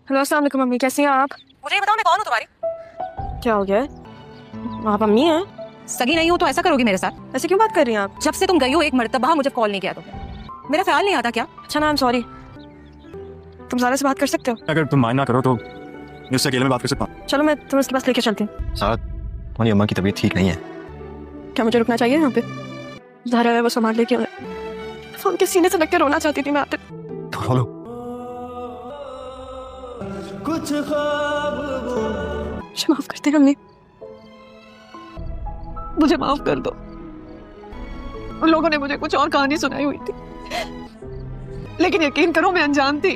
Hello, अस्सलाम वालेकुम mummy, कैसी हैं आप? मुझे ये बताओ मैं कौन हूँ तुम्हारी? क्या हो गया है? आप मम्मी हैं? सगी नहीं हूँ तो ऐसा करोगी मेरे साथ? ऐसे क्यों बात कर रही हैं आप? जब से तुम गई हो एक मर्तबा मुझे कॉल नहीं किया तुमने। मेरा ख्याल नहीं आता क्या? अच्छा ना, आई एम सॉरी। तुम ज़ारा से बात कर सकते हो? अगर तुम माइंड ना करो तो मैं उससे अकेले में बात कर सकता हूँ। चलो मैं तुम्हें उसके पास लेके चलती हूँ। साथ तुम्हारी अम्मा की तबीयत ठीक नहीं है। क्या मुझे रुकना चाहिए यहाँ पे? ज़ारा है, वो सामान लेके आए। फोन के सीने से लग के रोना चाहती थी मैं आते। तो बोलो। मुझे माफ करते हैं अम्मी, मुझे माफ कर दो। उन लोगों ने मुझे कुछ और कहानी सुनाई हुई थी, लेकिन यकीन करो मैं अनजान थी।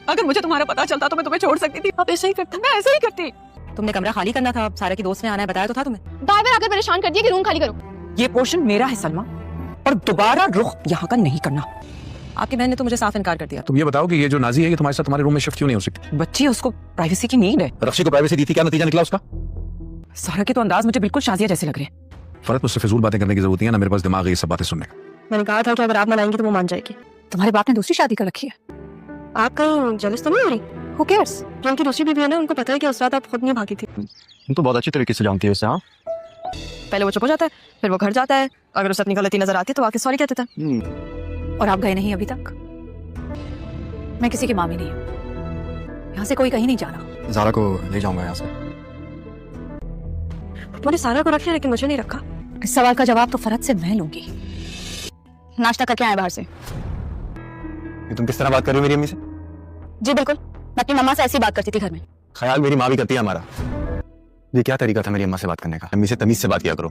अगर मुझे तुम्हारा पता चलता तो मैं तुम्हें छोड़ सकती थी। आप ऐसे ही करते, मैं ऐसे ही करती। तुमने कमरा खाली करना था, सारा की दोस्त ने आना है, बताया तो था तुम्हें। बार बार आकर परेशान कर दिया कि रूम खाली करो। ये पोर्शन मेरा है सलमा, और दोबारा रुख यहाँ का नहीं करना। आपकी बहन ने तो मुझे साफ इनकार कर दिया। तुम ये बताओ कि ये जो नाजी है ये तुम्हारे साथ तुम्हारे रूम में शिफ्ट क्यों नहीं हो सकती? बच्ची है, उसको प्राइवेसी की नीड है। रक्षी को प्राइवेसी दी थी, क्या नतीजा निकला उसका? सारा के तो अंदाज मुझे बिल्कुल शाजिया जैसे लग रहे हैं। फरत, मुझसे फिजूल बातें करने की जरूरत नहीं है ना, मेरे पास दिमाग है ये सब बातें सुनने का। मैंने कहा था कि अगर आप मनाएंगे तो वो मान जाएगी। तुम्हारे बाप ने दूसरी शादी कर रखी है। आप कहीं जेलस तो नहीं हो रही? Who cares? जो उनकी दूसरी बीवी है ना, उनको पता है कि उस रात आप खुद नहीं भागी थी। तुम तो बहुत अच्छी तरीके से जानती हो इसे। हाँ, पहले वो चुप हो जाता है, फिर वो घर जाता है। अगर उसे अपनी गलती नजर आती है तो आके सॉरी कहते थे। और आप गए नहीं अभी तक? मैं किसी की मामी नहीं हूँ, यहाँ से कोई कहीं नहीं जाना। ज़ारा को ले जाऊंगा यहाँ से। मैंने सारा को रखा लेकिन मुझे नहीं रखा। इस सवाल का जवाब तो फरत से मैं लूंगी। नाश्ता करके आए बाहर से। ये तुम किस तरह बात कर रही हो मेरी अम्मी से? जी बिल्कुल, मैं अपनी मम्मा से ऐसी बात करती थी घर में। ख्याल मेरी माँ भी करती है हमारा। ये क्या तरीका था मेरी अम्मा से बात करने का? अम्मी से तमीज से बात किया करो,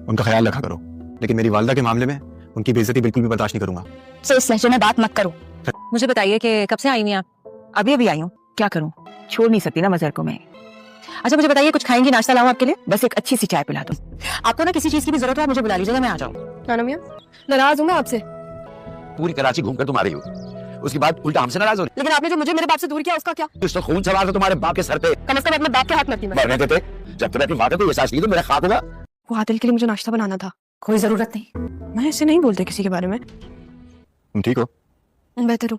उनका ख्याल रखा करो। लेकिन मेरी वालदा के मामले में उनकी बेइज्जती बिल्कुल भी बर्दाश्त नहीं करूंगा। तो इस लहजे में बात मत करो। मुझे बताइए कि कब से आई हुई आप? अभी अभी आई हूँ। क्या करूँ, छोड़ नहीं सकती ना मजहर को मैं। अच्छा मुझे बताइए, कुछ खाएंगी? नाश्ता लाऊं आपके लिए? बस एक अच्छी सी चाय पिला दो। आपको ना किसी चीज की भी जरूरत है मुझे बुला लीजिएगा, मैं आ जाऊँ। नाना मियां, नाराज हूँ मैं आपसे। पूरी कराची घूमकर तुम आ रही हो, उसके बाद उल्टा हमसे नाराज हो रही लेकिन आपने जो मुझे मेरे बाप से दूर किया उसका क्या? हो। तो खून सवार था तुम्हारे बाप के सर पे। कम से कम अपने बाप के हाथ मत मैं। मरने देते। जब तुम्हें अपनी वादे को एहसास नहीं तो मेरा खाक होगा। वो आदिल के लिए मुझे नाश्ता बनाना था। कोई जरूरत नहीं। मैं ऐसे नहीं बोलते किसी के बारे में। तुम ठीक हो? बेहतर हूँ।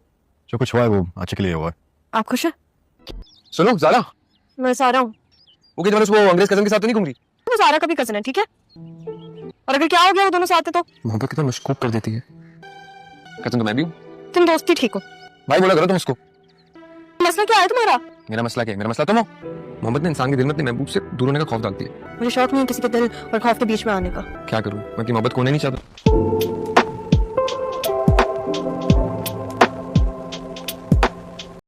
जो कुछ हुआ है वो अच्छे के लिए हुआ है। आप खुश हैं? सुनो ज़ारा, मैं सारा हूँ। वो कि वो अंग्रेज कजन के साथ तो नहीं घूम रही? वो सारा का भी कजन है, ठीक है? और अगर क्या हो गया वो दोनों साथ है तो? मोहब्बत कितना मशकूक कर देती है। कजन तो मैं भी हूँ। तुम दोस्त ही ठीक हो। भाई बोला करो तुम उसको। मसला क्या है तुम्हारा? मेरा मसला क्या है? मेरा मसला तुम हो। मोहब्बत ने इंसान के दिल में अपने महबूब से दूर होने का खौफ डालती है। मुझे शौक नहीं है किसी के दिल और खौफ के बीच में आने का। क्या करूँ, मैं अपनी मोहब्बत खोने नहीं चाहता।